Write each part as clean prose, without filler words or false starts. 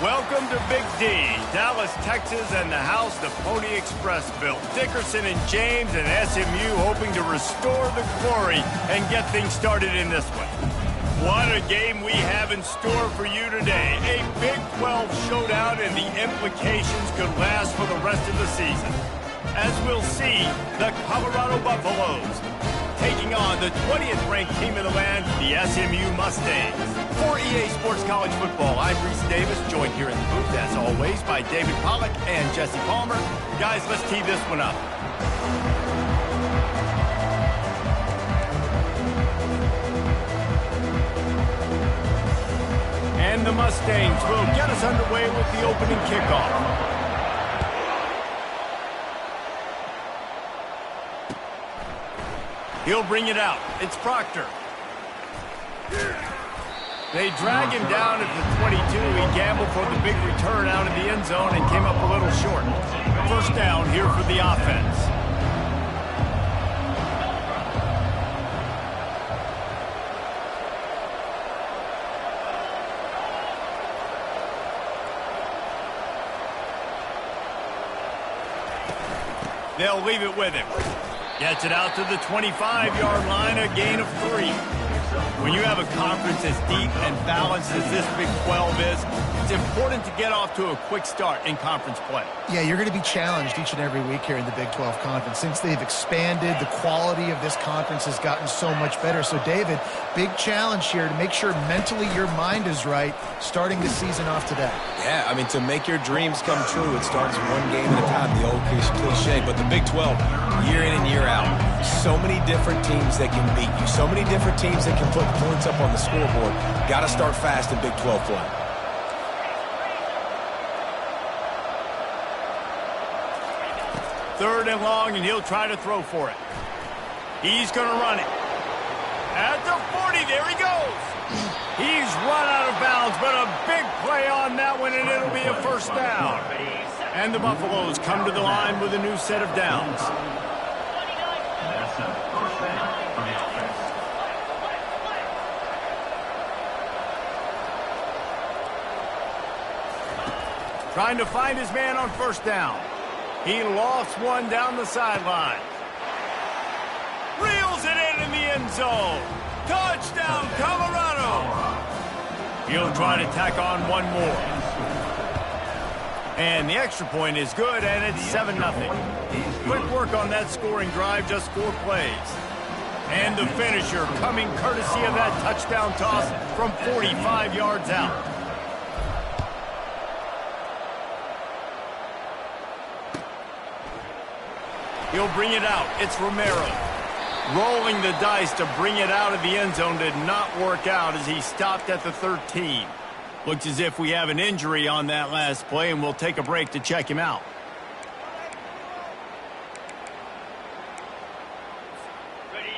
Welcome to Big D, Dallas, Texas, and the house the Pony Express built. Dickerson and James and SMU hoping to restore the glory and get things started in this one. What a game we have in store for you today. A Big 12 showdown, and the implications could last for the rest of the season. As we'll see, the Colorado Buffaloes taking on the 20th ranked team in the land, the SMU Mustangs. For EA Sports College Football, I'm Reese Davis, joined here in the booth, as always, by David Pollack and Jesse Palmer. Guys, let's tee this one up. And the Mustangs will get us underway with the opening kickoff. He'll bring it out. It's Proctor. They drag him down at the 22. He gambled for the big return out of the end zone and came up a little short. First down here for the offense. They'll leave it with him. Gets it out to the 25-yard line, a gain of 3. When you have a conference as deep and balanced as this Big 12 is, it's important to get off to a quick start in conference play. Yeah, you're going to be challenged each and every week here in the Big 12 Conference. Since they've expanded, the quality of this conference has gotten so much better. So, David, big challenge here to make sure mentally your mind is right starting the season off today. Yeah, I mean, to make your dreams come true, it starts one game at a time, the old cliche. But the Big 12, year in and year out, so many different teams that can beat you, so many different teams that can put points up on the scoreboard. Got to start fast in Big 12 play. Third and long, and he'll try to throw for it. He's going to run it. At the 40, there he goes. He's run out of bounds, but a big play on that one, and it'll be a first down. And the Buffaloes come to the line with a new set of downs. Trying to find his man on first down. He lost one down the sideline. Reels it in the end zone. Touchdown, Colorado. He'll try to tack on one more. And the extra point is good, and it's 7-0. Quick work on that scoring drive, just 4 plays. And the finisher coming courtesy of that touchdown toss from 45 yards out. He'll bring it out. It's Romero. Rolling the dice to bring it out of the end zone did not work out as he stopped at the 13. Looks as if we have an injury on that last play, and we'll take a break to check him out.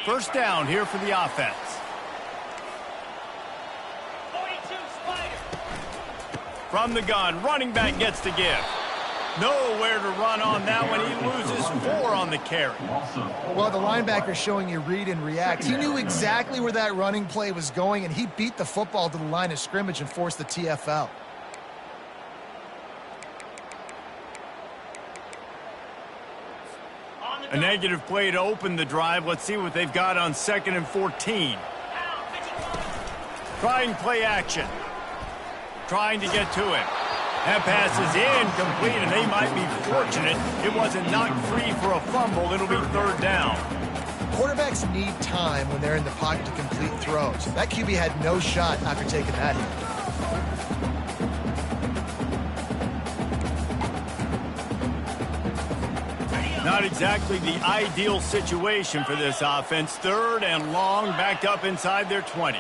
First down here for the offense. From the gun, running back gets the give. Nowhere to run on that one. He loses 4 on the carry. Well, the linebacker's showing you read and react. He knew exactly where that running play was going, and he beat the football to the line of scrimmage and forced the TFL. A negative play to open the drive. Let's see what they've got on 2nd and 14. Trying play action. Trying to get to him. That pass is incomplete, and they might be fortunate it wasn't knocked free for a fumble. It'll be third down. Quarterbacks need time when they're in the pocket to complete throws. That QB had no shot after taking that hit. Not exactly the ideal situation for this offense. Third and long, backed up inside their 20.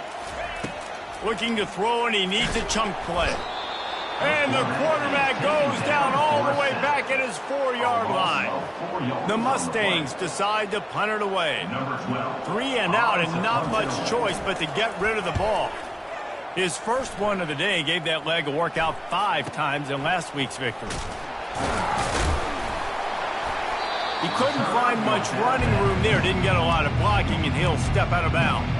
Looking to throw, and he needs a chunk play. And the quarterback goes down all the way back at his 4-yard line. The Mustangs decide to punt it away. 3 and out, and not much choice but to get rid of the ball. His first one of the day gave that leg a workout 5 times in last week's victory. He couldn't find much running room there. Didn't get a lot of blocking, and he'll step out of bounds.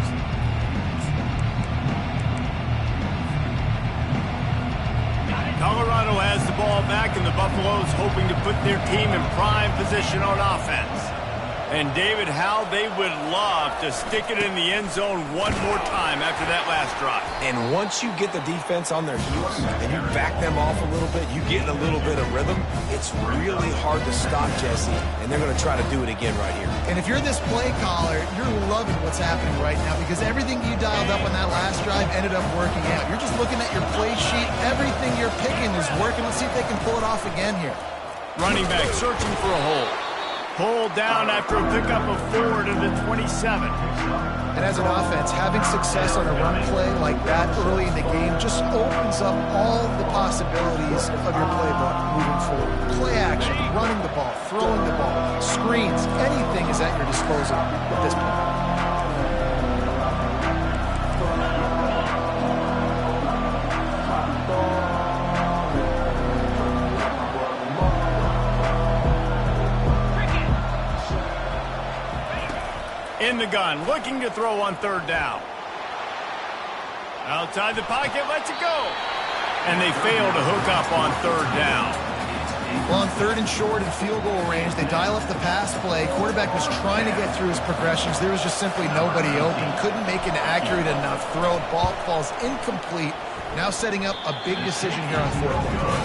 Colorado has the ball back, and the Buffaloes hoping to put their team in prime position on offense. And David, how they would love to stick it in the end zone one more time after that last drive. And once you get the defense on their heels and you back them off a little bit, you get in a little bit of rhythm, it's really hard to stop, Jesse, and they're going to try to do it again right here. And if you're this play caller, you're loving what's happening right now because everything you dialed up on that last drive ended up working out. You're just looking at your play sheet. Everything you're picking is working. Let's see if they can pull it off again here. Running back searching for a hole. Pulled down after a pickup of 4 to the 27. And as an offense, having success on a run play like that early in the game just opens up all the possibilities of your playbook moving forward. Play action, running the ball, throwing the ball, screens, anything is at your disposal at this point. In the gun, looking to throw on third down. Outside the pocket, lets it go. And they fail to hook up on third down. Well, on third and short and field goal range, they dial up the pass play. Quarterback was trying to get through his progressions. There was just simply nobody open. Couldn't make an accurate enough throw. Ball falls incomplete. Now setting up a big decision here on fourth down.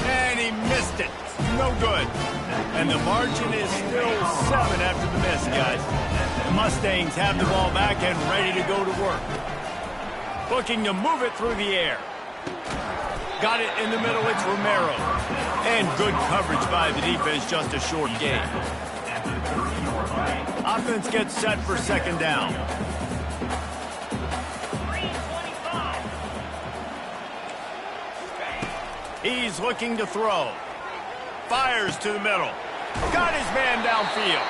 And he missed it. No good. And the margin is still 7 after the miss, guys. The Mustangs have the ball back and ready to go to work. Looking to move it through the air. Got it in the middle, it's Romero. And good coverage by the defense, just a short gain. Offense gets set for second down. He's looking to throw. Fires to the middle. Got his man downfield.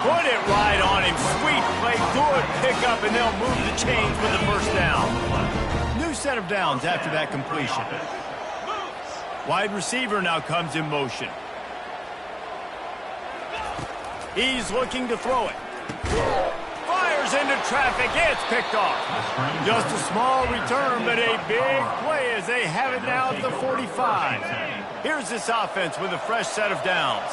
Put it right on him. Sweet play. Good pickup, and they'll move the chains with the first down. New set of downs after that completion. Wide receiver now comes in motion. He's looking to throw it. Fires into traffic. It's picked off. Just a small return, but a big play as they have it now at the 45. Here's this offense with a fresh set of downs.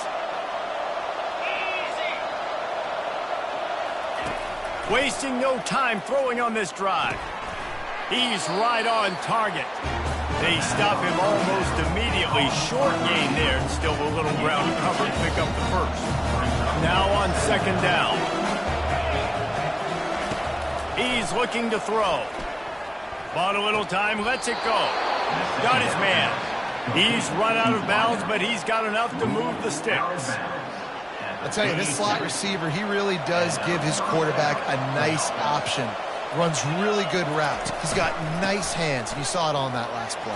Wasting no time throwing on this drive. He's right on target. They stop him almost immediately. Short gain there, and still a little ground cover to pick up the first. Now on second down. He's looking to throw. Bought a little time, lets it go. Got his man. He's run out of bounds, but he's got enough to move the sticks. I'll tell you, this slot receiver, he really does give his quarterback a nice option. Runs really good routes. He's got nice hands. You saw it on that last play.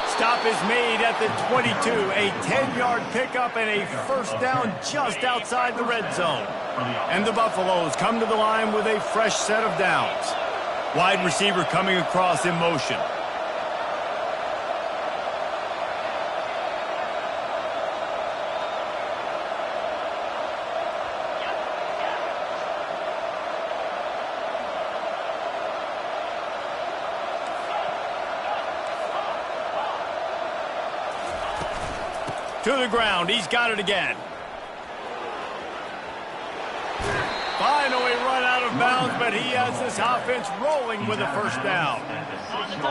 Stop is made at the 22. A 10-yard pickup and a first down just outside the red zone. And the Buffaloes come to the line with a fresh set of downs. Wide receiver coming across in motion. To the ground, he's got it again. Finally run out of bounds, but he has this offense rolling with a first down.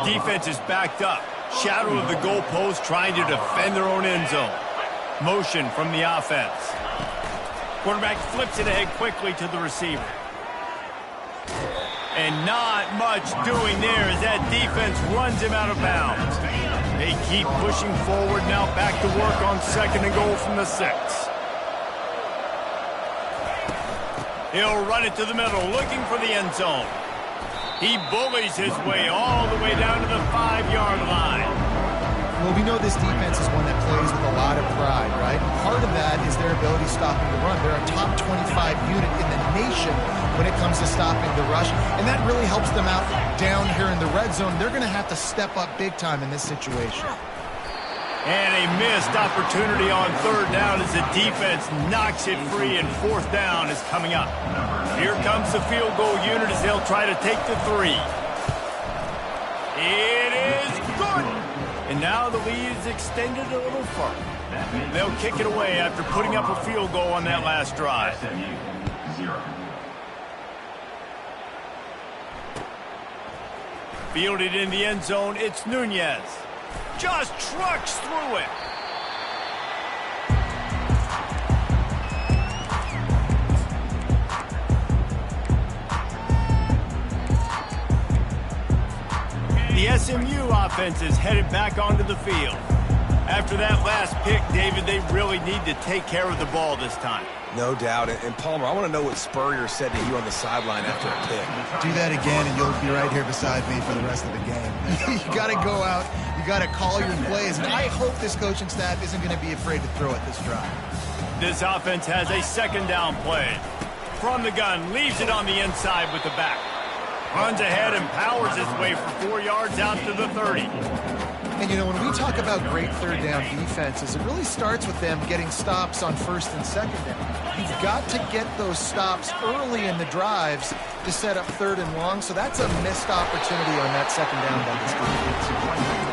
Defense is backed up. Shadow of the goalpost trying to defend their own end zone. Motion from the offense. Quarterback flips it ahead quickly to the receiver. And not much doing there as that defense runs him out of bounds. They keep pushing forward, now back to work on second and goal from the 6. He'll run it to the middle, looking for the end zone. He bullies his way all the way down to the 5-yard line. Well, we know this defense is one that plays with a lot of pride, right? And part of that is their ability stopping the run. They're a top 25 unit in the nation when it comes to stopping the rush, and that really helps them out down here in the red zone. They're going to have to step up big time in this situation. And a missed opportunity on third down as the defense knocks it free, and fourth down is coming up. Here comes the field goal unit as they'll try to take the 3. It is good. And now the lead is extended a little further. They'll kick it away after putting up a field goal on that last drive. Fielded in the end zone, it's Ncaa. Just trucks through it. The SMU offense is headed back onto the field. After that last pick, David, they really need to take care of the ball this time. No doubt. And Palmer, I want to know what Spurrier said to you on the sideline after a pick. Do that again, and you'll be right here beside me for the rest of the game. You got to go out. You got to call your plays. And I hope this coaching staff isn't going to be afraid to throw it this drive. This offense has a second down play. From the gun, leaves it on the inside with the back. Runs ahead and powers his way for 4 yards out to the 30. And, you know, when we talk about great third down defenses, it really starts with them getting stops on first and second down. You've got to get those stops early in the drives to set up third and long, so that's a missed opportunity on that second down by this defense.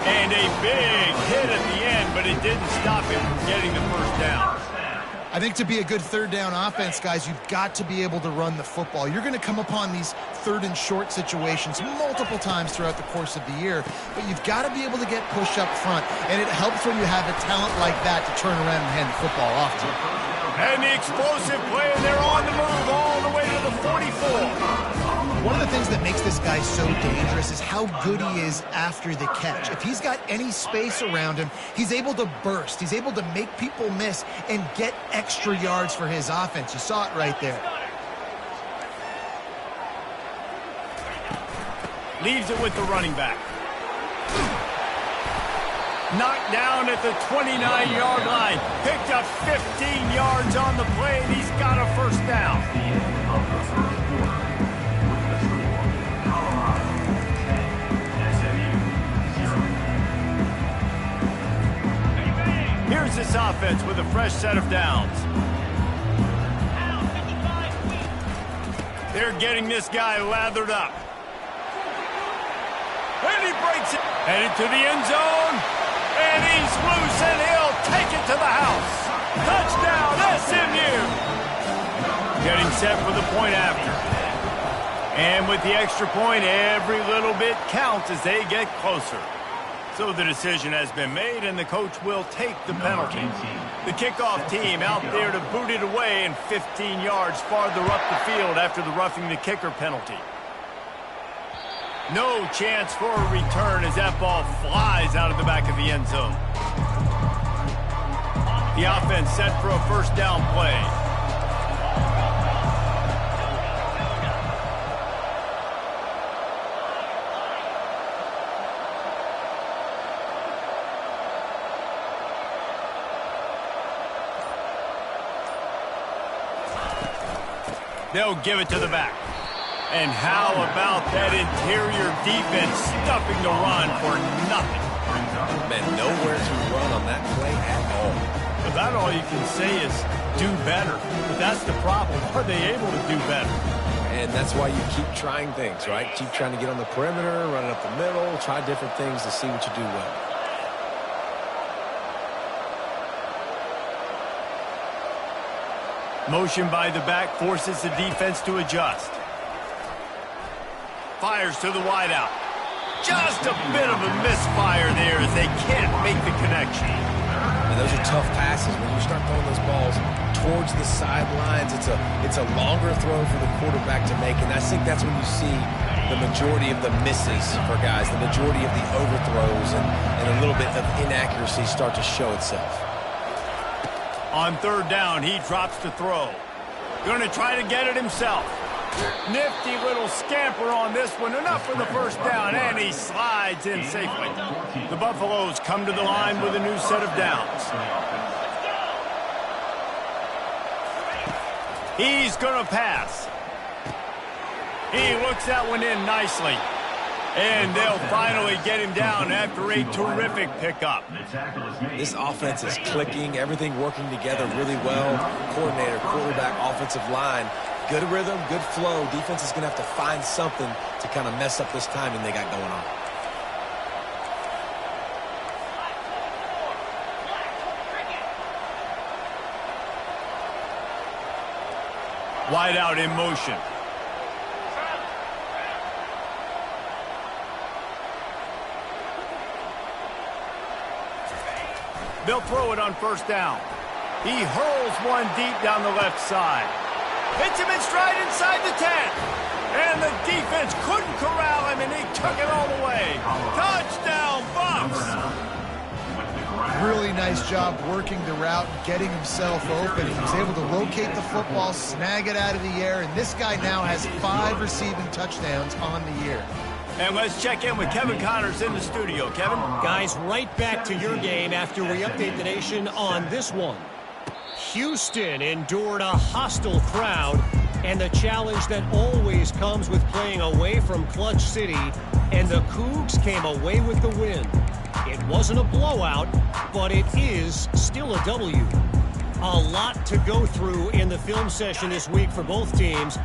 And a big hit at the end, but it didn't stop him from getting the first down. I think to be a good third down offense, guys, you've got to be able to run the football. You're going to come upon these third and short situations multiple times throughout the course of the year, but you've got to be able to get push up front, and it helps when you have a talent like that to turn around and hand the football off to. And the explosive play, and they're on the move all the way to the 44. One of the things that makes this guy so dangerous is how good he is after the catch. If he's got any space around him, he's able to burst. He's able to make people miss and get extra yards for his offense. You saw it right there. Leaves it with the running back. Knocked down at the 29-yard line. Picked up 15 yards on the play, and he's got a first down. Here's this offense with a fresh set of downs. They're getting this guy lathered up. And he breaks it. Headed to the end zone. And he's loose, and he'll take it to the house. Touchdown, SMU. Getting set for the point after. And with the extra point, every little bit counts as they get closer. So the decision has been made, and the coach will take the penalty. The kickoff team out there to boot it away and 15 yards farther up the field after the roughing the kicker penalty. No chance for a return as that ball flies out of the back of the end zone. The offense set for a first down play. They'll give it to the back. And how about that interior defense stuffing the run for nothing? Man, nowhere to run on that play at all. About all you can say is do better. But that's the problem. Are they able to do better? And that's why you keep trying things, right? Keep trying to get on the perimeter, run it up the middle, try different things to see what you do well. Motion by the back forces the defense to adjust. Fires to the wideout. Just a bit of a misfire there as they can't make the connection. And those are tough passes. When you start throwing those balls towards the sidelines, it's a longer throw for the quarterback to make. And I think that's when you see the majority of the misses for guys, the majority of the overthrows and a little bit of inaccuracy start to show itself. On third down, he drops to throw. Going to try to get it himself. Nifty little scamper on this one. Enough for the first down, and he slides in safely. The Buffaloes come to the line with a new set of downs. He's going to pass. He looks that one in nicely. And they'll finally get him down after a terrific pickup. This offense is clicking, everything working together really well. Coordinator, quarterback, offensive line. Good rhythm, good flow. Defense is going to have to find something to kind of mess up this timing they got going on. Wide out in motion. They'll throw it on first down. He hurls one deep down the left side. Hits him in stride inside the 10. And the defense couldn't corral him, and he took it all the way. Touchdown, Bucs! Really nice job working the route and getting himself open. He was able to locate the football, snag it out of the air, and this guy now has 5 receiving touchdowns on the year. And let's check in with Kevin Connors in the studio. Kevin? Guys, right back to your game after we update the nation on this one. Houston endured a hostile crowd and the challenge that always comes with playing away from Clutch City, and the Cougs came away with the win. It wasn't a blowout, but it is still a W. A lot to go through in the film session this week for both teams,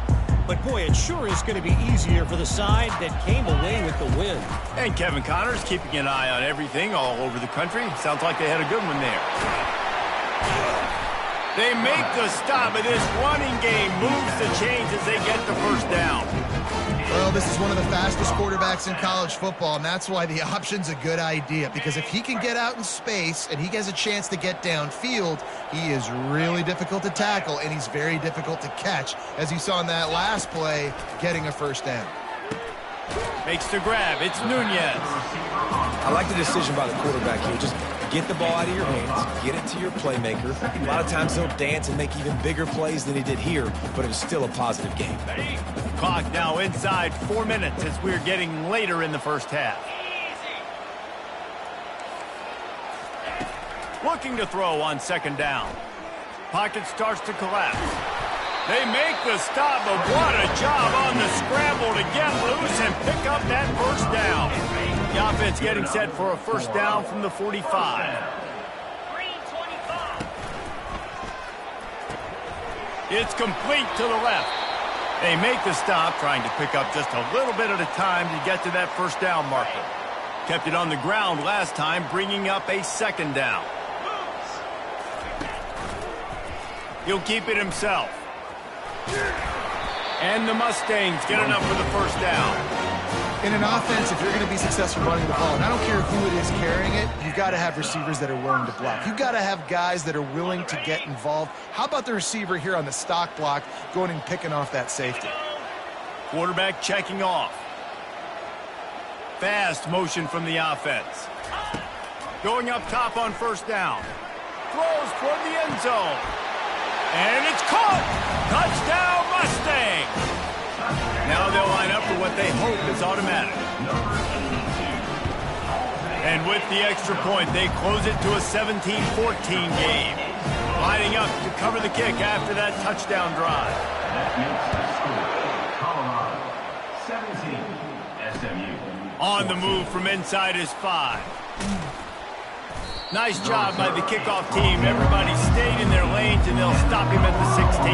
but boy, it sure is going to be easier for the side that came away with the win. And Kevin Connors keeping an eye on everything all over the country. Sounds like they had a good one there. They make the stop, and this running game moves the chains as they get the first down. Well, this is one of the fastest quarterbacks in college football, and that's why the option's a good idea. Because if he can get out in space and he has a chance to get downfield, he is really difficult to tackle, and he's very difficult to catch, as you saw in that last play, getting a first down. Makes the grab. It's Nunez. I like the decision by the quarterback here. Just get the ball out of your hands, get it to your playmaker. A lot of times he'll dance and make even bigger plays than he did here, but it was still a positive game. Clock now inside 4 minutes as we're getting later in the first half. Looking to throw on second down. Pocket starts to collapse. They make the stop, but what a job on the scramble to get loose and pick up that first down. The offense getting set for a first down from the 45. It's complete to the left. They make the stop, trying to pick up just a little bit at a time to get to that first down marker. Kept it on the ground last time, bringing up a second down. He'll keep it himself. And the Mustangs get enough for the first down. In an offense, if you're going to be successful running the ball, and I don't care who it is carrying it, you've got to have receivers that are willing to block. You've got to have guys that are willing to get involved. How about the receiver here on the stock block going and picking off that safety? Quarterback checking off. Fast motion from the offense. Going up top on first down. Throws toward the end zone. And it's caught! Touchdown, Mustang! Now they'll line up for what they hope is automatic. And with the extra point, they close it to a 17-14 game. Lining up to cover the kick after that touchdown drive. On the move from inside his 5. Nice job by the kickoff team. Everybody stayed in their lanes, and they'll stop him at the 16.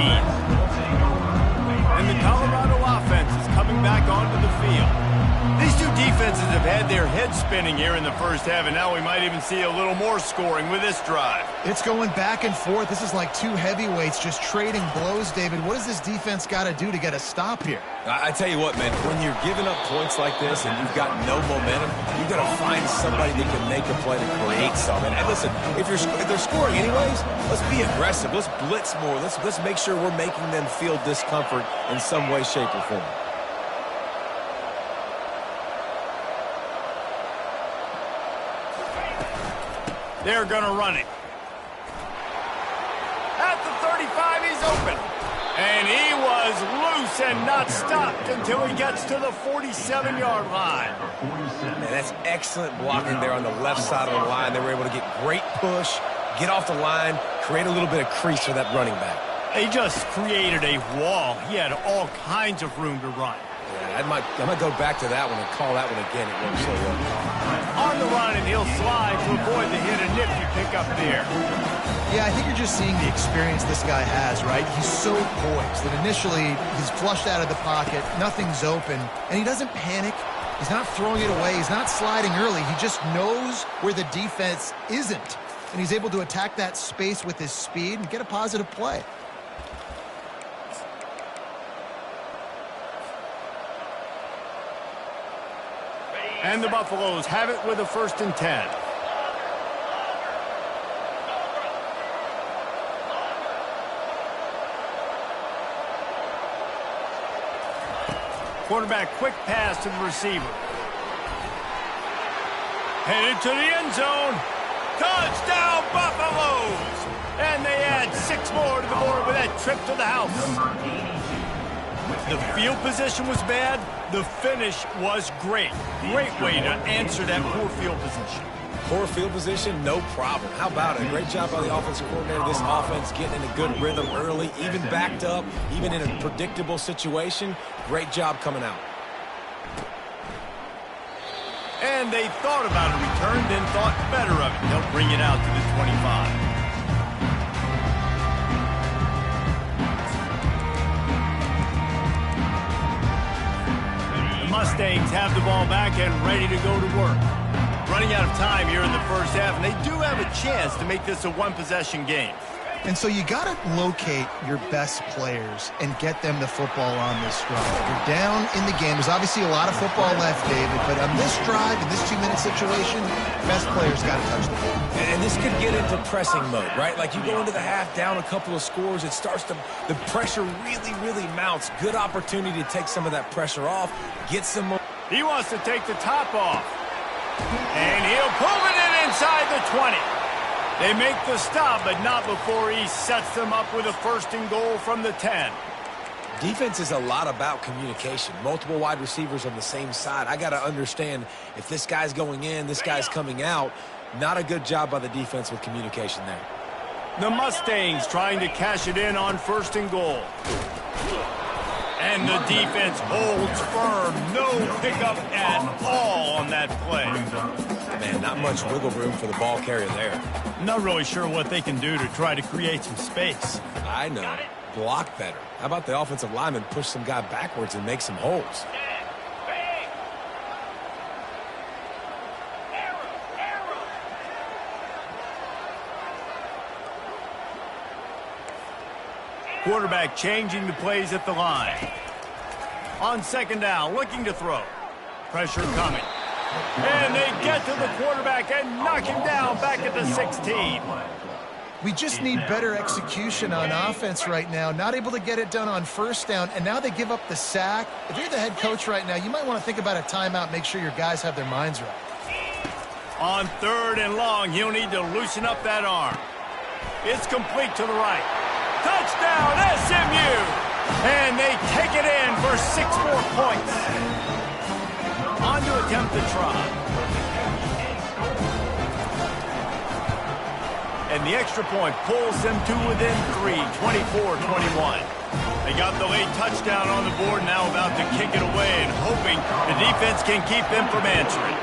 And the Colorado offense is coming back onto the field. These two defenses have had their heads spinning here in the first half, and now we might even see a little more scoring with this drive. It's going back and forth. This is like two heavyweights just trading blows, David. What does this defense got to do to get a stop here? I tell you what, man, when you're giving up points like this and you've got no momentum, you've got to find somebody that can make a play to create something. And listen, if they're scoring anyways, let's be aggressive. Let's blitz more. Let's make sure we're making them feel discomfort in some way, shape, or form. They're going to run it. At the 35, he's open. And he was loose and not stopped until he gets to the 47-yard line. Man, that's excellent blocking there on the left side of the line. They were able to get great push, get off the line, create a little bit of crease for that running back. They just created a wall. He had all kinds of room to run. Yeah, I might go back to that one and call that one again. It worked so well. On the run, and he'll slide to avoid the hit, a nifty pickup there. Yeah, I think you're just seeing the experience this guy has, right? He's so poised that initially he's flushed out of the pocket, nothing's open, and he doesn't panic. He's not throwing it away. He's not sliding early. He just knows where the defense isn't, and he's able to attack that space with his speed and get a positive play. And the Buffaloes have it with a 1st and 10. Quarterback, quick pass to the receiver. Headed to the end zone. Touchdown, Buffaloes! And they add 6 more to the board with that trip to the house. The field position was bad. The finish was great. Great way to answer that poor field position. Poor field position, no problem. How about it? Great job by the offensive coordinator. This offense getting in a good rhythm early, even backed up, even in a predictable situation. Great job coming out. And they thought about a return, then thought better of it. They'll bring it out to the 25. Mustangs have the ball back and ready to go to work. Running out of time here in the first half, and they do have a chance to make this a one-possession game. And so you got to locate your best players and get them the football on this drive. You're down in the game. There's obviously a lot of football left, David, but on this drive, in this 2-minute situation, best players got to touch the ball. And this could get into pressing mode, right? Like you go into the half down a couple of scores, it starts to, the pressure really mounts. Good opportunity to take some of that pressure off, get some more. He wants to take the top off. And he'll pull it in inside the 20. They make the stop, but not before he sets them up with a 1st and goal from the 10. Defense is a lot about communication. Multiple wide receivers on the same side. I got to understand if this guy's going in, this guy's coming out. Not a good job by the defense with communication there. The Mustangs trying to cash it in on 1st and goal. And the defense holds firm. No pickup at all on that play. Man, not much wiggle room for the ball carrier there. Not really sure what they can do to try to create some space. I know. Block better. How about the offensive lineman push some guy backwards and make some holes? Quarterback changing the plays at the line. On 2nd down, looking to throw. Pressure coming. And they get to the quarterback and knock him down back at the 16. We just need better execution on offense right now. Not able to get it done on 1st down, and now they give up the sack. If you're the head coach right now, you might want to think about a timeout, make sure your guys have their minds right. On 3rd and long, he'll need to loosen up that arm. It's complete to the right. Touchdown, SMU! And they take it in for 6 more points. On to attempt the try. And the extra point pulls them to within 3, 24-21. They got the late touchdown on the board, now about to kick it away and hoping the defense can keep them from answering.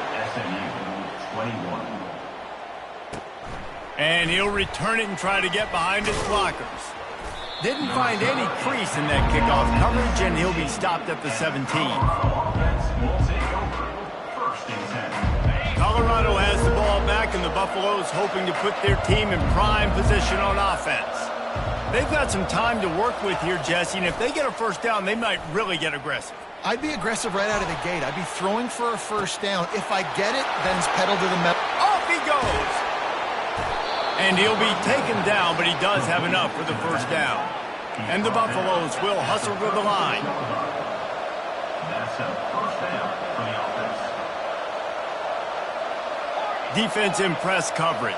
And he'll return it and try to get behind his blockers. Didn't find any crease in that kickoff coverage, and he'll be stopped at the 17. Colorado has the ball back, and the Buffaloes hoping to put their team in prime position on offense. They've got some time to work with here, Jesse, and if they get a 1st down, they might really get aggressive. I'd be aggressive right out of the gate. I'd be throwing for a 1st down. If I get it, then it's pedal to the metal. Off he goes! And he'll be taken down, but he does have enough for the 1st down. And the Buffaloes will hustle to the line. That's a 1st down for the offense. Defense in press coverage.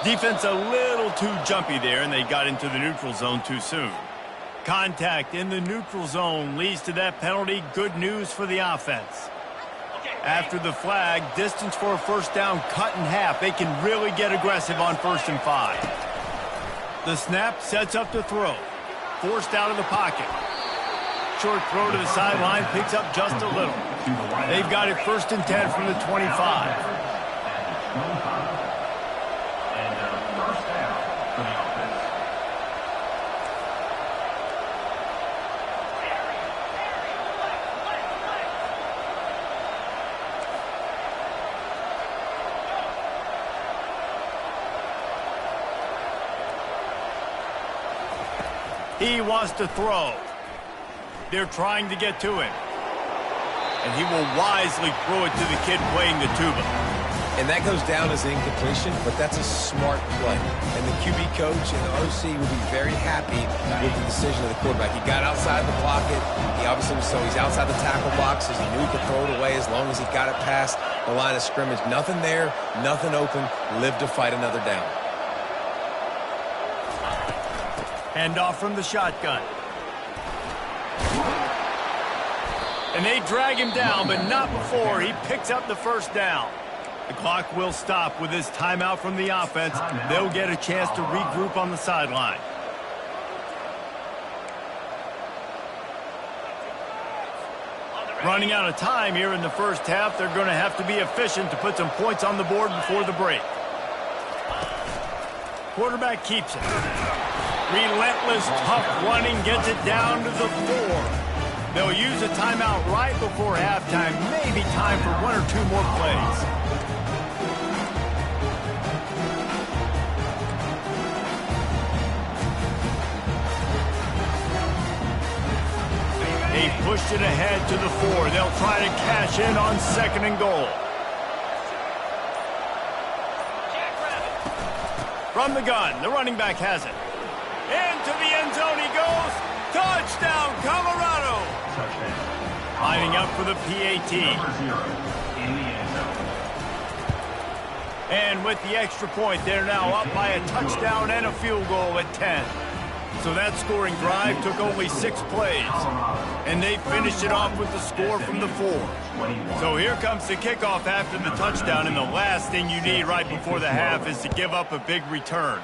Defense a little too jumpy there, and they got into the neutral zone too soon. Contact in the neutral zone leads to that penalty. Good news for the offense. After the flag, distance for a 1st down cut in half. They can really get aggressive on 1st and 5. The snap sets up to throw. Forced out of the pocket. Short throw to the sideline, picks up just a little. They've got it 1st and 10 from the 25. And a 1st down for the offense. He wants to throw. They're trying to get to him. and he will wisely throw it to the kid playing the tuba. And that goes down as an incompletion, but that's a smart play. And the QB coach and the OC will be very happy with the decision of the quarterback. He got outside the pocket. He obviously was, so he's outside the tackle boxes. He knew he could throw it away as long as he got it past the line of scrimmage. Nothing there, nothing open. Live to fight another down. Hand off from the shotgun. And they drag him down, but not before he picks up the first down. The clock will stop with this timeout from the offense. They'll get a chance to regroup on the sideline. Running out of time here in the first half. They're going to have to be efficient to put some points on the board before the break. Quarterback keeps it. Relentless, tough running gets it down to the 4. They'll use a timeout right before halftime. Maybe time for one or two more plays. They pushed it ahead to the 4. They'll try to cash in on 2nd and goal. From the gun, the running back has it. Into the end zone he goes. Touchdown, Colorado. Lining up for the PAT. And with the extra point, they're now up by a touchdown and a field goal at 10. So that scoring drive took only 6 plays. And they finished it off with the score from the 4. So here comes the kickoff after the touchdown, and the last thing you need right before the half is to give up a big return.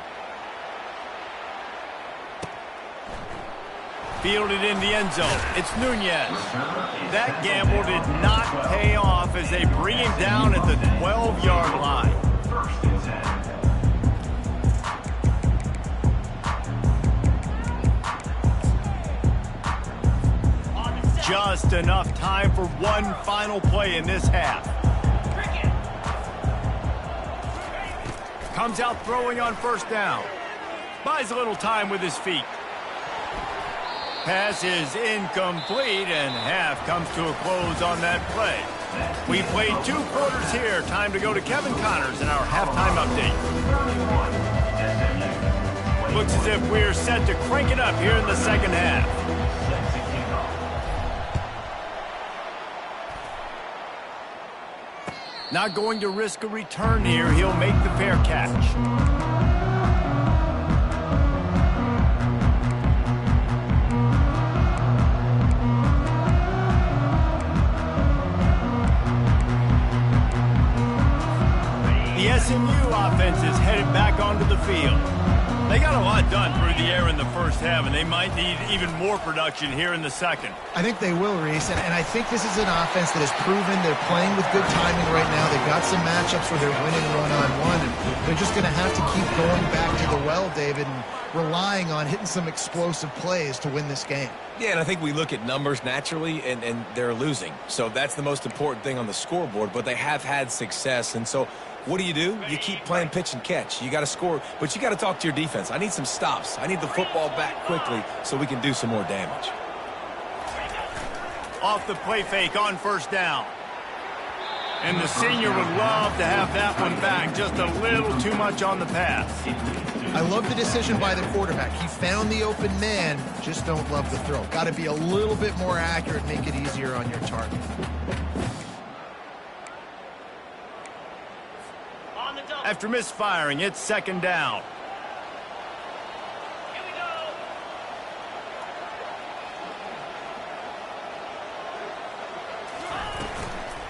Fielded in the end zone. It's Ncaa. That gamble did not pay off as they bring him down at the 12-yard line. Just enough time for one final play in this half. Comes out throwing on first down. Buys a little time with his feet. Pass is incomplete, and half comes to a close on that play. We played 2 quarters here. Time to go to Kevin Connors in our halftime update. Looks as if we're set to crank it up here in the second half. Not going to risk a return here. He'll make the fair catch. The SMU offense is headed back onto the field. They got a lot done through the air in the first half, and they might need even more production here in the second. I think they will, Reese, and I think this is an offense that has proven they're playing with good timing right now. They've got some matchups where they're winning one-on-one, and they're just going to have to keep going back to the well, David, and relying on hitting some explosive plays to win this game. Yeah, and I think we look at numbers naturally, and they're losing. So that's the most important thing on the scoreboard, but they have had success, and so what do? You keep playing pitch and catch. You got to score, but you got to talk to your defense. I need some stops. I need the football back quickly so we can do some more damage. Off the play fake on first down. And the senior would love to have that one back. Just a little too much on the pass. I love the decision by the quarterback. He found the open man, just don't love the throw. Got to be a little bit more accurate, make it easier on your target. After misfiring, it's second down. Here we go.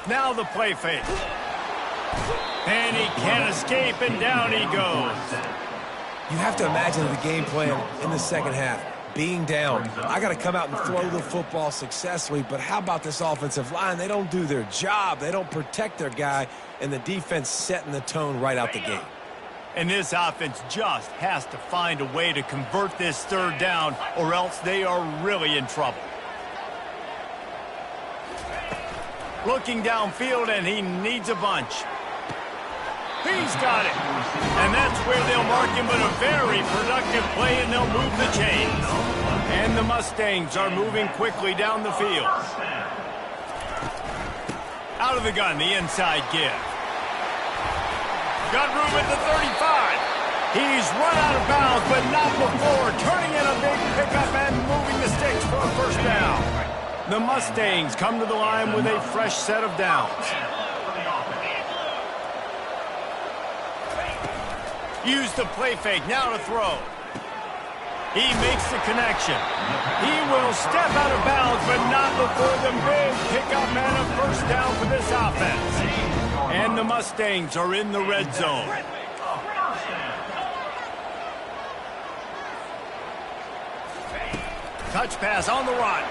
Now the play fake. And he can't escape, and down he goes. You have to imagine the game plan in the second half. Being down, I got to come out and throw the football successfully, but how about this offensive line? They don't do their job. They don't protect their guy, and the defense setting the tone right out the gate. And this offense just has to find a way to convert this third down, or else they are really in trouble. Looking downfield, and he needs a bunch. He's got it. And that's where they'll mark him, but a very productive play, and they'll move the chains. And the Mustangs are moving quickly down the field. Out of the gun, the inside give. Got room at the 35. He's run out of bounds, but not before turning in a big pickup and moving the sticks for a first down. The Mustangs come to the line with a fresh set of downs. Use the play fake, now to throw. He makes the connection. He will step out of bounds, but not before the big pickup and a first down for this offense. And the Mustangs are in the red zone. Touch pass on the run.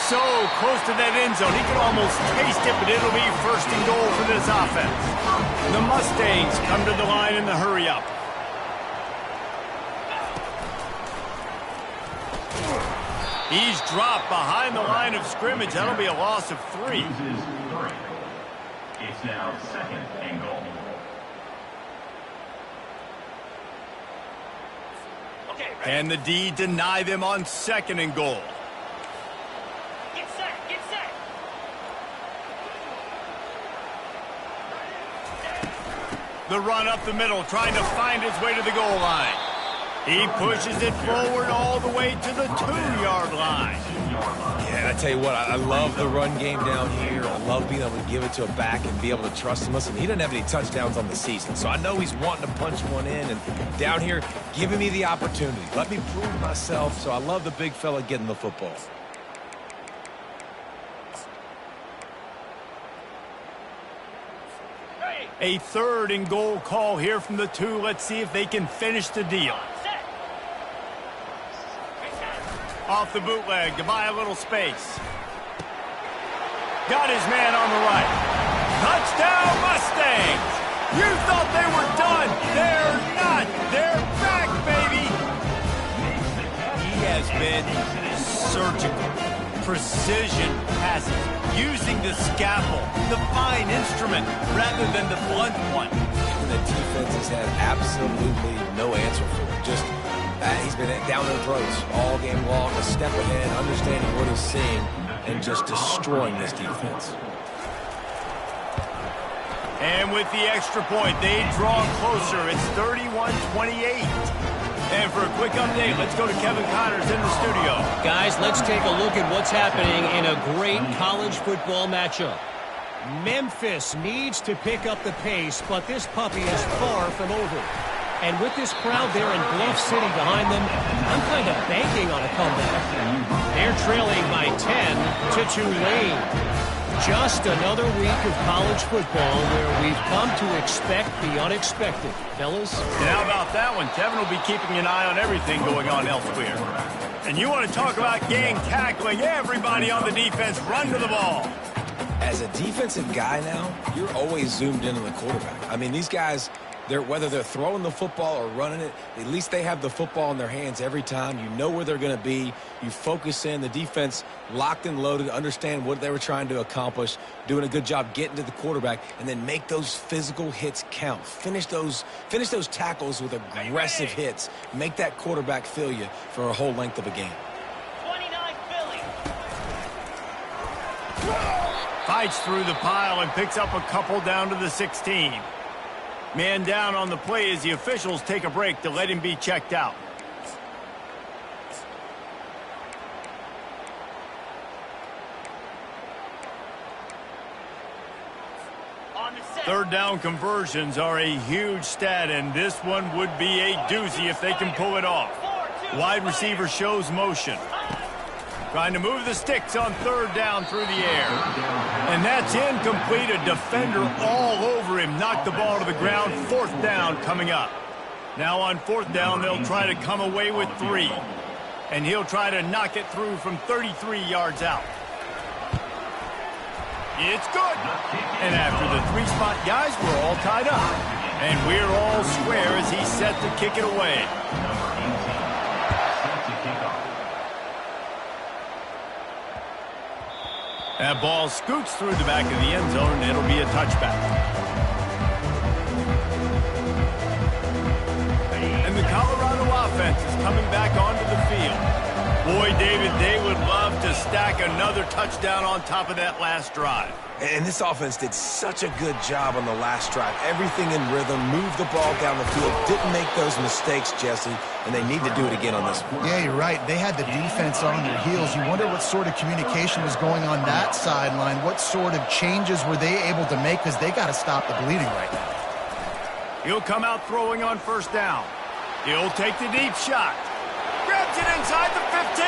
So close to that end zone, he could almost taste it, but it'll be first and goal for this offense. The Mustangs come to the line in the hurry-up. He's dropped behind the line of scrimmage. That'll be a loss of 3. It's now second and goal. And the D deny them on second and goal. Get set, get set. The run up the middle, trying to find his way to the goal line. He pushes it forward all the way to the 2-yard line. Yeah, and I tell you what, I love the run game down here. I love being able to give it to a back and be able to trust him. Listen, he doesn't have any touchdowns on the season, so I know he's wanting to punch one in. And down here, giving me the opportunity. Let me prove myself, so I love the big fella getting the football. A third and goal call here from the 2. Let's see if they can finish the deal. Off the bootleg to buy a little space. Got his man on the right. Touchdown Mustangs! You thought they were done. They're not. They're back, baby. He has been surgical. Precision passes. Using the scalpel, the fine instrument, rather than the blunt one. And the defense has had absolutely no answer for him. Just, he's been down their throats all game long, a step ahead, understanding what he's seeing, and just destroying this defense. And with the extra point, they draw closer. It's 31-28. And for a quick update, let's go to Kevin Connors in the studio. Guys, let's take a look at what's happening in a great college football matchup. Memphis needs to pick up the pace, but this puppy is far from over. And with this crowd there in Bluff City behind them, I'm kind of banking on a comeback. They're trailing by 10 to Tulane. Just another week of college football where we've come to expect the unexpected. Fellas? And how about that one? Kevin will be keeping an eye on everything going on elsewhere. And you want to talk about gang tackling, everybody on the defense run to the ball. As a defensive guy now, you're always zoomed in on the quarterback. I mean, these guys, whether they're throwing the football or running it, at least they have the football in their hands every time. You know where they're going to be. You focus in. The defense locked and loaded, understand what they were trying to accomplish, doing a good job getting to the quarterback, and then make those physical hits count. Finish those tackles with aggressive hits. Make that quarterback feel you for a whole length of a game. 29 Philly. Fights through the pile and picks up a couple down to the 16. Man down on the play as the officials take a break to let him be checked out. Third down conversions are a huge stat, and this one would be a doozy if they can pull it off. Wide receiver shows motion. Trying to move the sticks on third down through the air. And that's incomplete. A defender all over him. Knocked the ball to the ground. Fourth down coming up. Now on fourth down, they'll try to come away with 3. And he'll try to knock it through from 33 yards out. It's good. And after the 3-spot guys, we're all tied up. And we're all square as he's set to kick it away. That ball scoots through the back of the end zone, and it'll be a touchback. And the Colorado offense is coming back onto the field. Boy, David, they would love to stack another touchdown on top of that last drive. And this offense did such a good job on the last drive. Everything in rhythm, moved the ball down the field, didn't make those mistakes, Jesse, and they need to do it again on this one. Yeah, you're right. They had the defense on their heels. You wonder what sort of communication was going on that sideline. What sort of changes were they able to make, because they got to stop the bleeding right now. He'll come out throwing on first down. He'll take the deep shot. Grabs it inside the 15.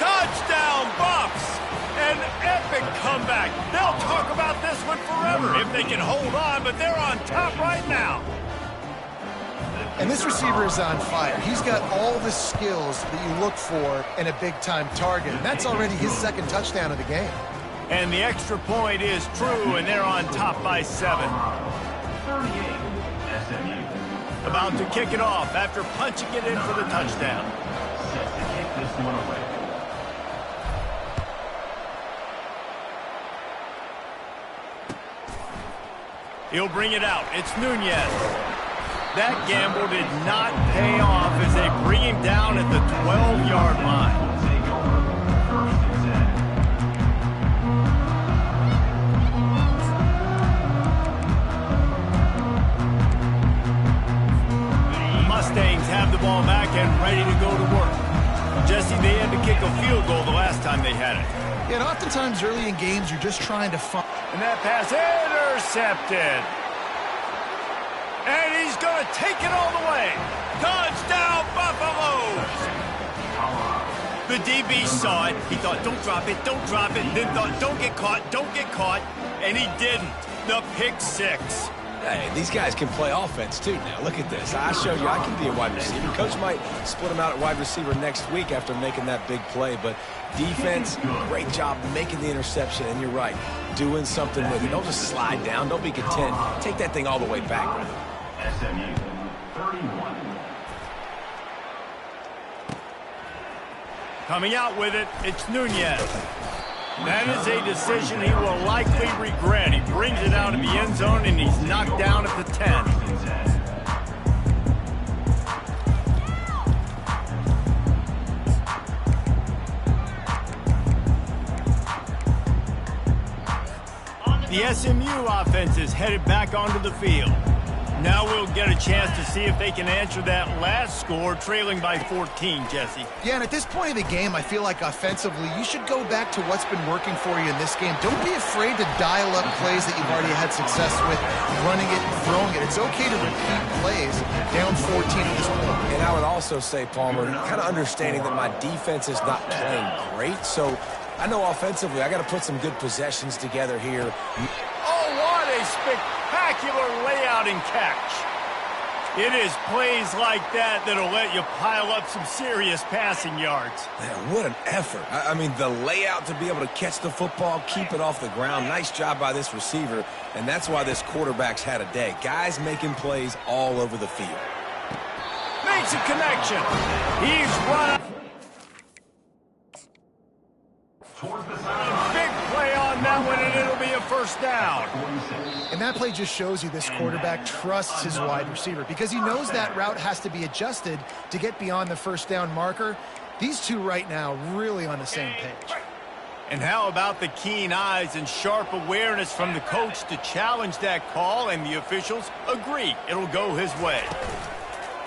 Touchdown, Bucks! An epic comeback. They'll talk about this one forever if they can hold on, but they're on top right now. And this receiver is on fire. He's got all the skills that you look for in a big-time target. And that's already his second touchdown of the game. And the extra point is true, and they're on top by 7. 38, SMU. About to kick it off after punching it in for the touchdown. Set to kick this one away. He'll bring it out. It's Ncaa. That gamble did not pay off as they bring him down at the 12-yard line. Take over. First and 10. The Mustangs have the ball back and ready to go to work. Jesse, they had to kick a field goal the last time they had it. Yeah, and oftentimes early in games, you're just trying to find... And that pass intercepted. And he's going to take it all the way. Touchdown, Buffaloes! The DB saw it. He thought, don't drop it, don't drop it. Then thought, don't get caught. And he didn't. The pick six. Hey, these guys can play offense, too, now. Look at this. I showed you I can be a wide receiver. Coach might split him out at wide receiver next week after making that big play, but defense, great job making the interception, and you're right, doing something with it. Don't just slide down. Don't be content. Take that thing all the way back, brother. SMU, 31. Coming out with it, it's Ncaa. That is a decision he will likely regret. He brings it out of the end zone, and he's knocked down at the 10. The SMU offense is headed back onto the field. Now we'll get a chance to see if they can answer that last score, trailing by 14, Jesse. Yeah, and at this point of the game, I feel like offensively, you should go back to what's been working for you in this game. Don't be afraid to dial up plays that you've already had success with, running it and throwing it. It's okay to repeat plays down 14 at this point. And I would also say, Palmer, kind of understanding that my defense is not playing great, so I know offensively I got to put some good possessions together here. Oh, what a spectacular layout and catch. It is plays like that that'll let you pile up some serious passing yards. Man, what an effort. I mean, the layout to be able to catch the football, keep it off the ground. Nice job by this receiver, and that's why this quarterback's had a day. Guys making plays all over the field. Makes a connection. He's run. Towards the sideline. Big play on that one, and it'll be a first down. And that play just shows you this quarterback trusts his wide receiver because he knows that route has to be adjusted to get beyond the first down marker. These two right now really on the same page. And how about the keen eyes and sharp awareness from the coach to challenge that call, and the officials agree it'll go his way.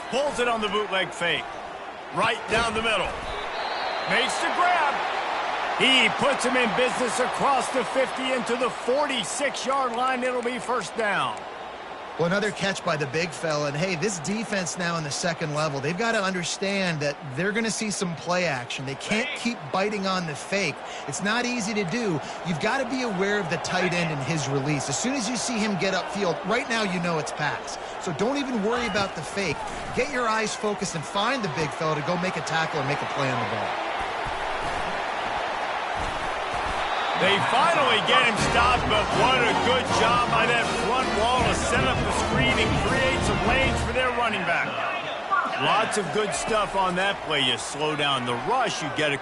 Pulls it on the bootleg fake. Right down the middle. Makes the grab. He puts him in business across the 50 into the 46-yard line. It'll be first down. Well, another catch by the big fella. And, hey, this defense now in the second level, they've got to understand that they're going to see some play action. They can't keep biting on the fake. It's not easy to do. You've got to be aware of the tight end and his release. As soon as you see him get upfield, right now you know it's pass. So don't even worry about the fake. Get your eyes focused and find the big fella to go make a tackle and make a play on the ball. They finally get him stopped, but what a good job by that front wall to set up the screen and create some lanes for their running back. Lots of good stuff on that play. You slow down the rush, you get a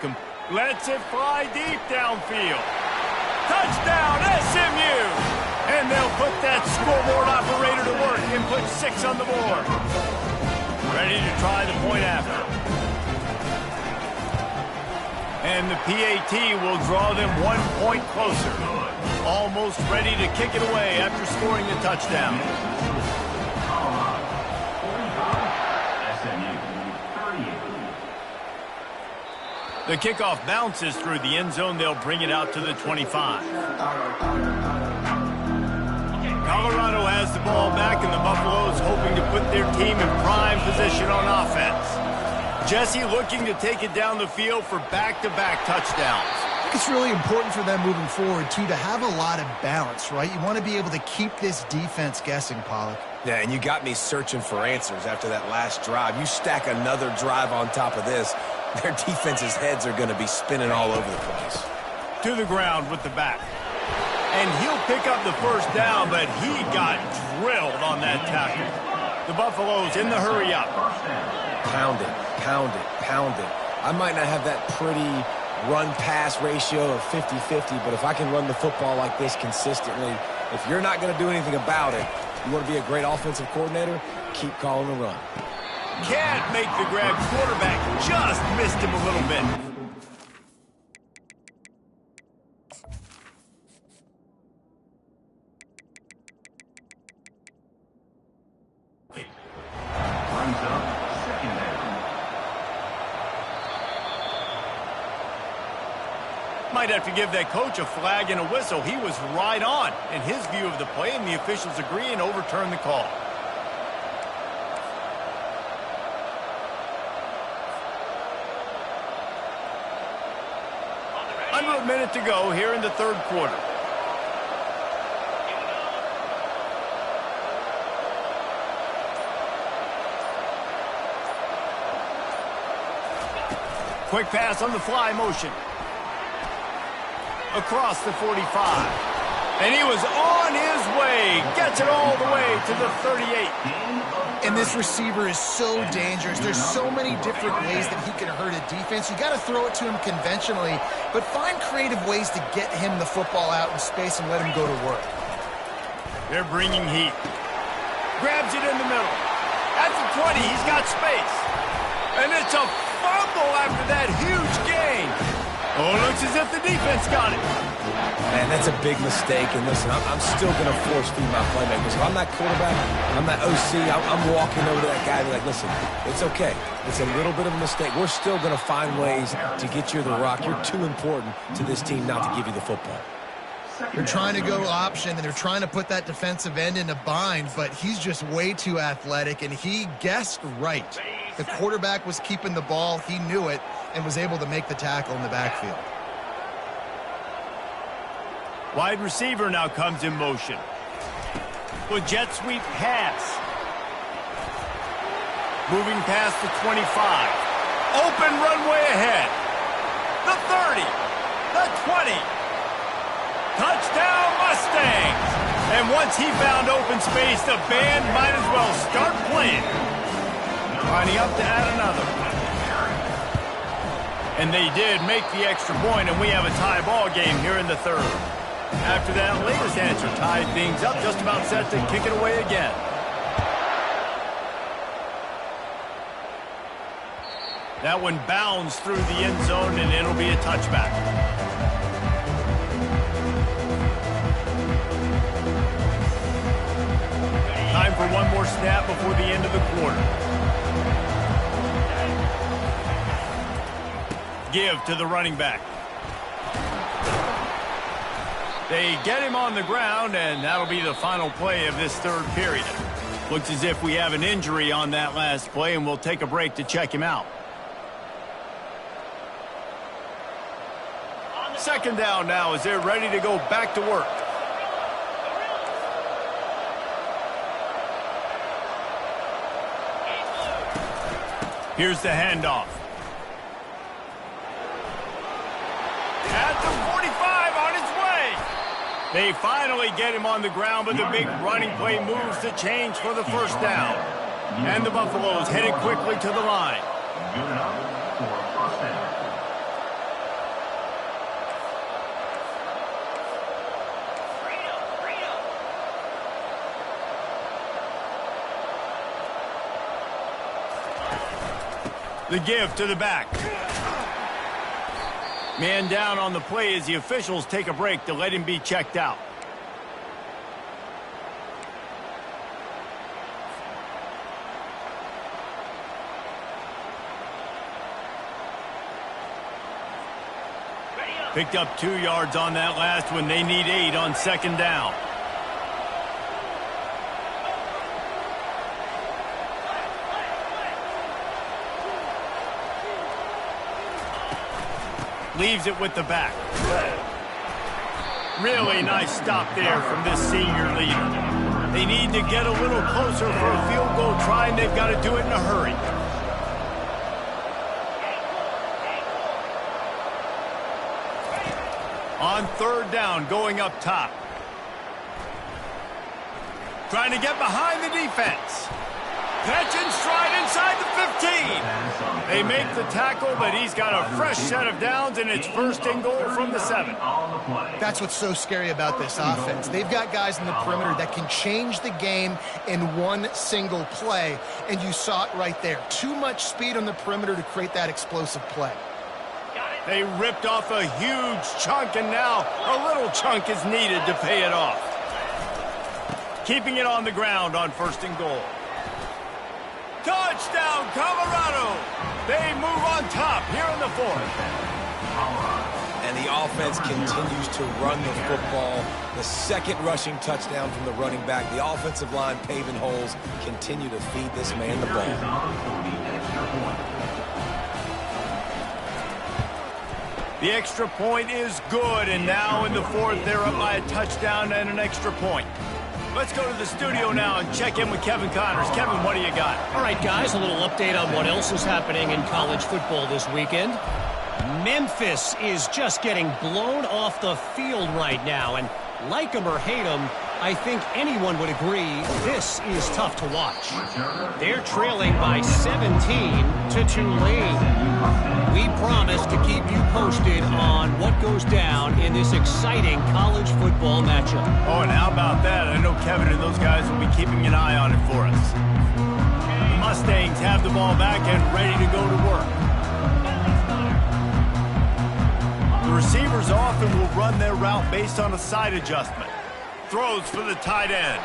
lets it fly deep downfield. Touchdown, SMU! And they'll put that scoreboard operator to work and put 6 on the board. Ready to try the point after. And the PAT will draw them 1 point closer. Almost ready to kick it away after scoring the touchdown. The kickoff bounces through the end zone. They'll bring it out to the 25. Colorado has the ball back, and the Buffaloes hoping to put their team in prime position on offense. Jesse looking to take it down the field for back-to-back touchdowns. I think it's really important for them moving forward, too, to have a lot of balance, right? You want to be able to keep this defense guessing, Pollock. Yeah, and you got me searching for answers after that last drive. You stack another drive on top of this, their defense's heads are going to be spinning all over the place. To the ground with the back. And he'll pick up the first down, but he got drilled on that tackle. The Buffaloes in the hurry-up. Pound it, pound it, pound it. I might not have that pretty run-pass ratio of 50-50, but if I can run the football like this consistently, if you're not going to do anything about it, you want to be a great offensive coordinator, keep calling the run. Can't make the grab. Quarterback just missed him a little bit. Runs up, second down. Might have to give that coach a flag and a whistle. He was right on in his view of the play, and the officials agree and overturn the call. Under a minute to go here in the third quarter. Quick pass on the fly motion. Across the 45. And he was on his way. Gets it all the way to the 38. And this receiver is so dangerous. There's so many different ways that he can hurt a defense. You got to throw it to him conventionally, but find creative ways to get him the football out in space and let him go to work. They're bringing heat. Grabs it in the middle. At the 20, he's got space. And it's a fumble after that huge gain. Oh, it looks as if the defense got it. Man, that's a big mistake. And listen, I'm still going to force feed my playmakers. If I'm that quarterback, I'm that OC, I'm walking over to that guy and be like, listen, it's okay. It's a little bit of a mistake. We're still going to find ways to get you the rock. You're too important to this team not to give you the football. They're trying to go option, and they're trying to put that defensive end in a bind, but he's just way too athletic, and he guessed right. The quarterback was keeping the ball. He knew it and was able to make the tackle in the backfield. Wide receiver now comes in motion. With jet sweep pass. Moving past the 25. Open runway ahead. The 30. The 20. Touchdown Mustangs! And once he found open space, the band might as well start playing. Lining up to add another. And they did make the extra point, and we have a tie ball game here in the third. After that latest answer tied things up, just about set to kick it away again. That one bounds through the end zone, and it'll be a touchback. Time for one more snap before the end of the quarter. Give to the running back. They get him on the ground, and that'll be the final play of this third period. Looks as if we have an injury on that last play, and we'll take a break to check him out. Second down now as they're ready to go back to work. Here's the handoff. At the 45 on his way. They finally get him on the ground, but the big running play moves the change for the first down. And the Buffaloes headed quickly to the line. Good enough for a first down. The give to the back. Man down on the play as the officials take a break to let him be checked out. Picked up 2 yards on that last one. They need 8 on second down. Leaves it with the back. Really nice stop there from this senior leader. They need to get a little closer for a field goal try, and they've got to do it in a hurry. On third down, going up top. Trying to get behind the defense. Catch and stride inside the 15. They make the tackle, but he's got a fresh set of downs, and it's first and goal from the 7. That's what's so scary about this offense. They've got guys in the perimeter that can change the game in one single play, and you saw it right there. Too much speed on the perimeter to create that explosive play. They ripped off a huge chunk, and now a little chunk is needed to pay it off. Keeping it on the ground on first and goal. Touchdown, Colorado! They move on top here in the 4th. And the offense continues to run the football. The second rushing touchdown from the running back. The offensive line paving holes. Continue to feed this man the ball. The extra point is good, and now in the 4th, they're up by a touchdown and an extra point. Let's go to the studio now and check in with Kevin Connors. Kevin, what do you got? All right, guys, a little update on what else is happening in college football this weekend. Memphis is just getting blown off the field right now, and like them or hate them, I think anyone would agree this is tough to watch. They're trailing by 17 to Tulane. We promise to keep you posted on what goes down in this exciting college football matchup. Oh, and how about that? I know Kevin and those guys will be keeping an eye on it for us. The Mustangs have the ball back and ready to go to work. The receivers often will run their route based on a side adjustment. Throws for the tight end.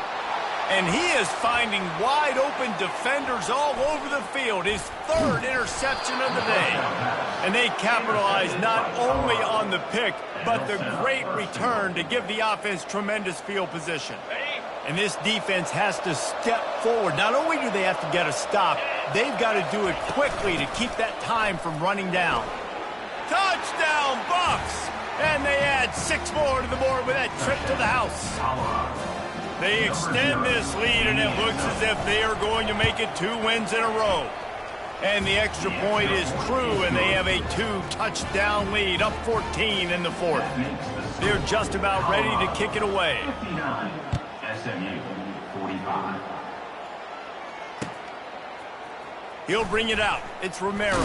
And he is finding wide open defenders all over the field. His 3rd interception of the day. And they capitalize not only on the pick, but the great return to give the offense tremendous field position. And this defense has to step forward. Not only do they have to get a stop, they've got to do it quickly to keep that time from running down. Touchdown, Bucks! And they add 6 more to the board with that trip to the house. They extend this lead, and it looks as if they are going to make it 2 wins in a row. And the extra point is true, and they have a 2-touchdown lead, up 14 in the 4th. They're just about ready to kick it away. 59, SMU 45. He'll bring it out. It's Romero.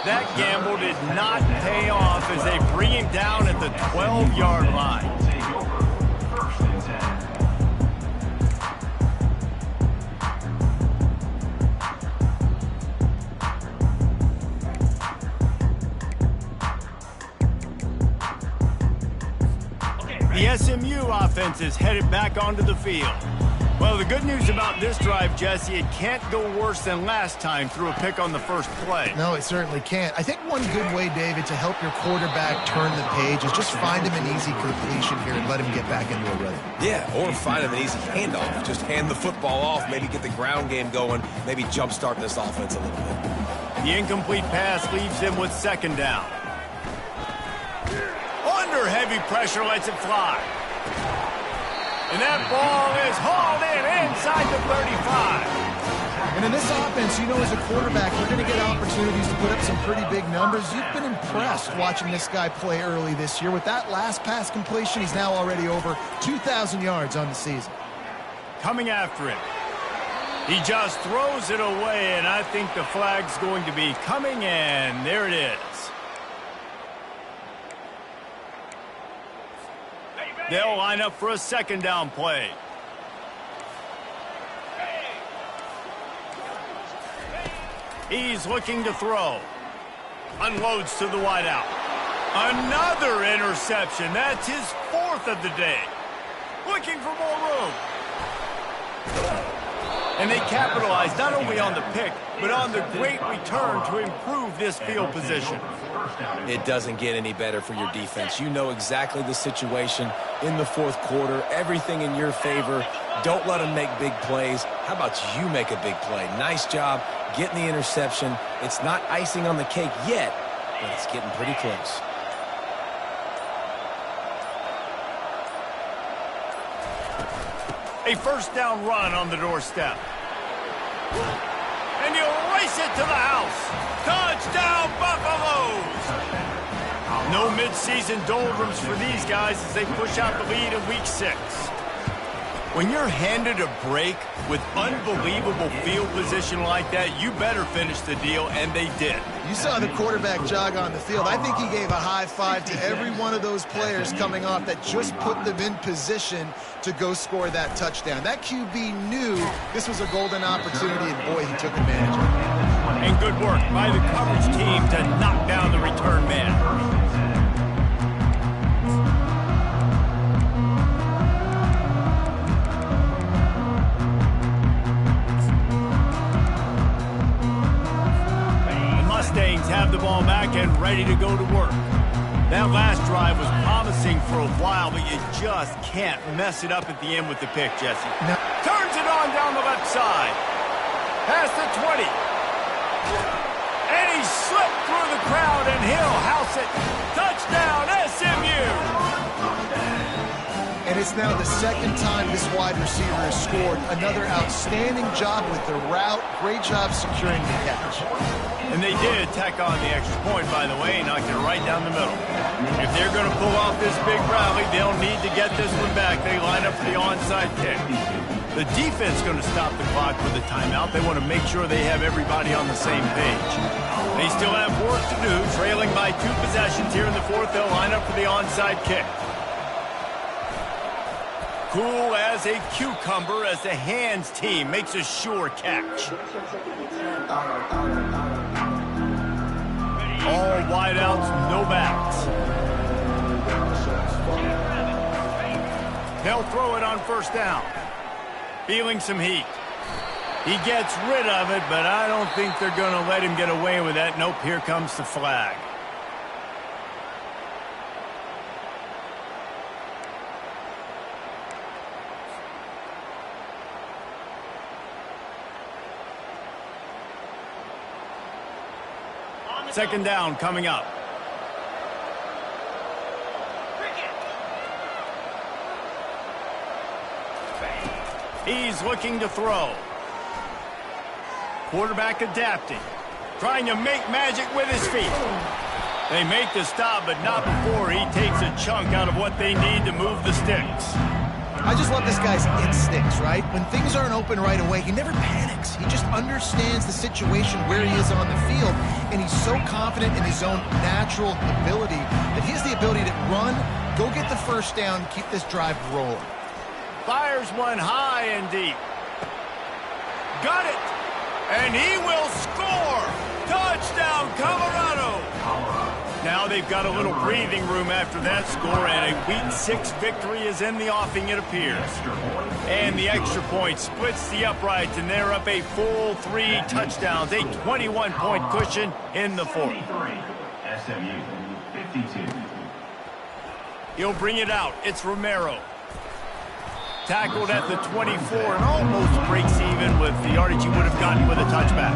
That gamble did not pay off as they bring him down at the 12-yard line. First and 10. The SMU offense is headed back onto the field. Well, the good news about this drive, Jesse, it can't go worse than last time through a pick on the first play. No, it certainly can't. I think one good way, David, to help your quarterback turn the page is just find him an easy completion here and let him get back into a rhythm. Yeah, or find him an easy handoff. Just hand the football off, maybe get the ground game going, maybe jumpstart this offense a little bit. The incomplete pass leaves him with second down. Under heavy pressure, lets it fly. And that ball is hauled in inside the 35. And in this offense, you know, as a quarterback, you're going to get opportunities to put up some pretty big numbers. You've been impressed watching this guy play early this year. With that last pass completion, he's now already over 2,000 yards on the season. Coming after him. He just throws it away, and I think the flag's going to be coming, and there it is. They'll line up for a second down play. He's looking to throw. Unloads to the wideout. Another interception. That's his 4th of the day. Looking for more room. And they capitalized not only on the pick, but on the great return to improve this field position. It doesn't get any better for your defense. You know exactly the situation in the 4th quarter, everything in your favor. Don't let them make big plays. How about you make a big play? Nice job getting the interception. It's not icing on the cake yet, but it's getting pretty close. A first down run on the doorstep. And he'll race it to the house. Touchdown, Buffaloes! No midseason doldrums for these guys as they push out the lead in Week 6. When you're handed a break with unbelievable field position like that, you better finish the deal, and they did. You saw the quarterback jog on the field. I think he gave a high five to every one of those players coming off that just put them in position to go score that touchdown. That QB knew this was a golden opportunity, and boy, he took advantage of it. And good work by the coverage team to knock down the return man. Have the ball back and ready to go to work. That last drive was promising for a while, but you just can't mess it up at the end with the pick, Jesse. No. Turns it on down the left side. Past the 20. And he slipped through the crowd, and he'll house it. Touchdown, SMU! And it's now the 2nd time this wide receiver has scored. Another outstanding job with the route. Great job securing the catch. And they did tack on the extra point, by the way, knocked it right down the middle. If they're going to pull off this big rally, they'll need to get this one back. They line up for the onside kick. The defense is going to stop the clock with a timeout. They want to make sure they have everybody on the same page. They still have work to do, trailing by 2 possessions here in the 4th. They'll line up for the onside kick. Cool as a cucumber as the hands team makes a sure catch. All wideouts, no backs. They'll throw it on first down. Feeling some heat. He gets rid of it, but I don't think they're going to let him get away with that. Nope, here comes the flag. Second down coming up. He's looking to throw. Quarterback adapting. Trying to make magic with his feet. They make the stop, but not before he takes a chunk out of what they need to move the sticks. I just love this guy's instincts, right? When things aren't open right away, he never panics. He just understands the situation where he is on the field, and he's so confident in his own natural ability that he has the ability to run, go get the first down, keep this drive rolling. Fires one high and deep. Got it! And he will score! Touchdown, Colorado! Now they've got a little breathing room after that score, and a Week 6 victory is in the offing, it appears. And the extra point splits the uprights, and they're up a full 3 touchdowns, a 21-point cushion in the 4th. SMU 52. He'll bring it out. It's Romero. Tackled at the 24 and almost breaks even with the yardage he would have gotten with a touchback.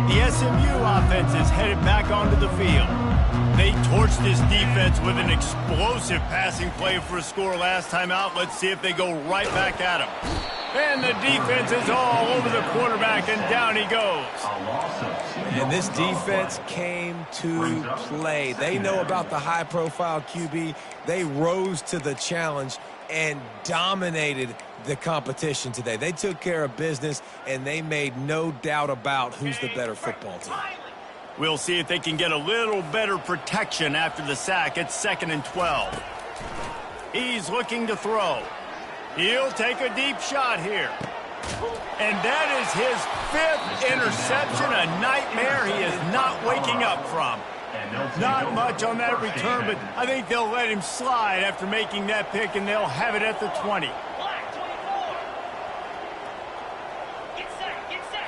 The SMU offense is headed back onto the field. They torched this defense with an explosive passing play for a score last time out. Let's see if they go right back at him. And the defense is all over the quarterback, and down he goes. And this defense came to play. They know about the high-profile QB. They rose to the challenge and dominated the competition today. They took care of business, and they made no doubt about who's the better football team. We'll see if they can get a little better protection after the sack. It's 2nd and 12. He's looking to throw. He'll take a deep shot here. And that is his 5th interception, a nightmare he is not waking up from. Not much on that return, but I think they'll let him slide after making that pick, and they'll have it at the 20. Black 24. Get set, get set.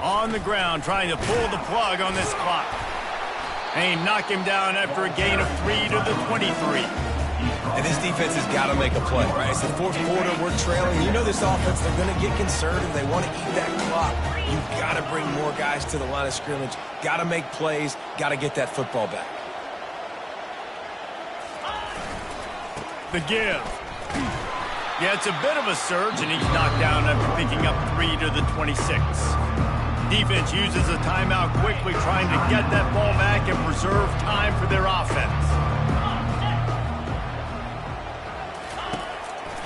On the ground, trying to pull the plug on this clock. And he knocked him down after a gain of 3 to the 23. And this defense has got to make a play, right? It's the 4th quarter. We're trailing. You know this offense, they're going to get conservative. They want to eat that clock. You've got to bring more guys to the line of scrimmage. Got to make plays. Got to get that football back. The give. Yeah, it's a bit of a surge, and he's knocked down after picking up 3 to the 26. Defense uses a timeout quickly, trying to get that ball back and preserve time for their offense.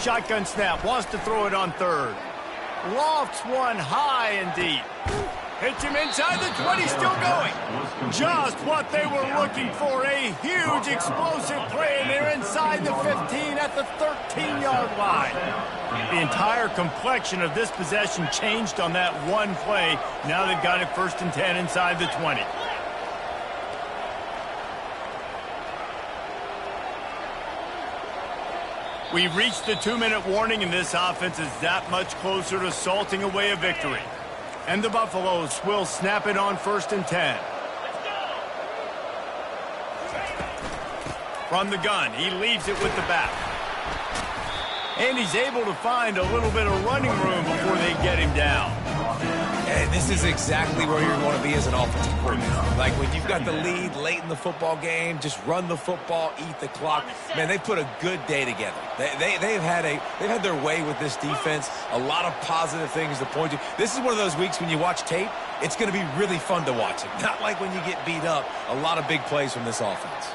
Shotgun snap, wants to throw it on 3rd. Lofts one high and deep. Hits him inside the 20, still going. Just what they were looking for, a huge explosive play, and they're inside the 15 at the 13-yard line. The entire complexion of this possession changed on that one play. Now they've got it 1st and 10 inside the 20. We've reached the 2-minute warning, and this offense is that much closer to salting away a victory. And the Buffaloes will snap it on 1st and 10. From the gun, he leaves it with the back. And he's able to find a little bit of running room before they get him down. And this is exactly where you want to be as an offensive coordinator. Like when you've got the lead late in the football game, just run the football, eat the clock. Man, they put a good day together. They've had their way with this defense. A lot of positive things to point to. This is one of those weeks when you watch tape, it's going to be really fun to watch it. Not like when you get beat up. A lot of big plays from this offense.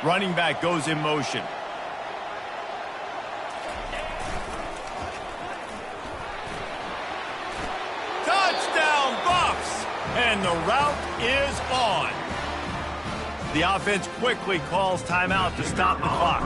Running back goes in motion. Touchdown, Buffs! And the route is on. The offense quickly calls timeout to stop the clock.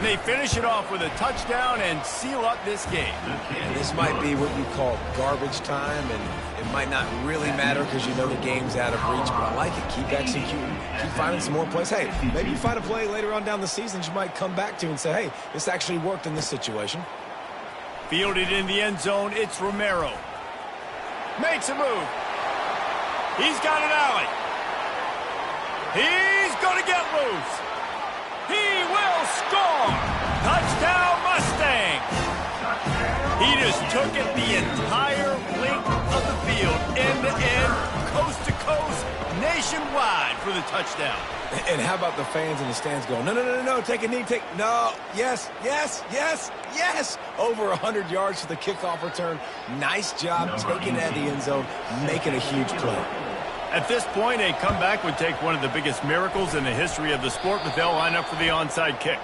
They finish it off with a touchdown and seal up this game. And this might be what you call garbage time, and it might not really matter because you know the game's out of reach, but I like it. Keep executing. Keep finding some more plays. Hey, maybe you find a play later on down the season you might come back to and say, hey, this actually worked in this situation. Fielded in the end zone, it's Romero. Makes a move. He's got an alley. He's going to get loose. He will score! Touchdown, Mustang! He just took it the entire length of the field, end-to-end, coast-to-coast, nationwide for the touchdown. And how about the fans in the stands going, no, take a knee, no, yes. Over 100 yards for the kickoff return. Nice job taking it at the end zone, making a huge play. At this point, a comeback would take one of the biggest miracles in the history of the sport, but they'll line up for the onside kick.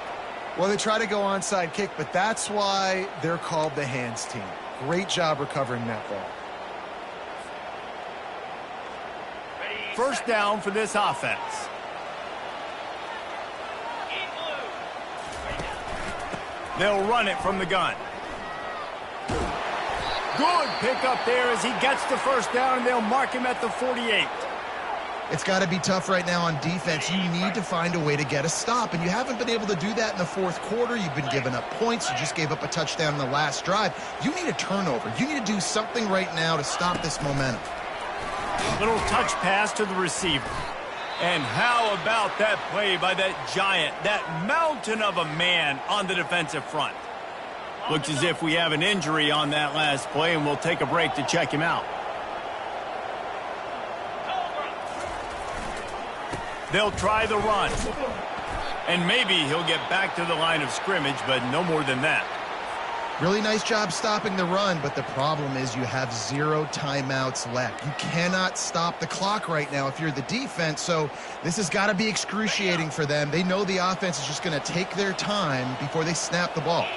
Well, they try to go onside kick, but that's why they're called the hands team. Great job recovering that ball. First down for this offense. They'll run it from the gun. Good pickup there as he gets the first down, and they'll mark him at the 48. It's got to be tough right now on defense. You need to find a way to get a stop, and you haven't been able to do that in the 4th quarter. You've been giving up points. You just gave up a touchdown in the last drive. You need a turnover. You need to do something right now to stop this momentum. Little touch pass to the receiver. And how about that play by that giant, that mountain of a man on the defensive front? Looks as if we have an injury on that last play, and we'll take a break to check him out. They'll try the run. And maybe he'll get back to the line of scrimmage, but no more than that. Really nice job stopping the run, but the problem is you have 0 timeouts left. You cannot stop the clock right now if you're the defense, so this has got to be excruciating for them. They know the offense is just going to take their time before they snap the ball.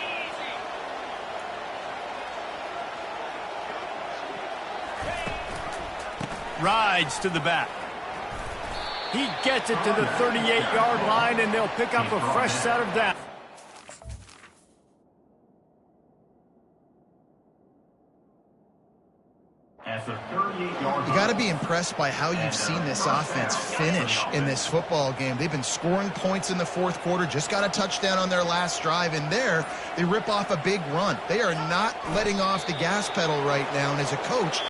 Rides to the back. He gets it to the 38-yard line, and they'll pick up a fresh set of downs. At the 38-yard You got to be impressed by how you've seen this offense finish in this football game. They've been scoring points in the fourth quarter, just got a touchdown on their last drive, and there they rip off a big run. They are not letting off the gas pedal right now, and as a coach,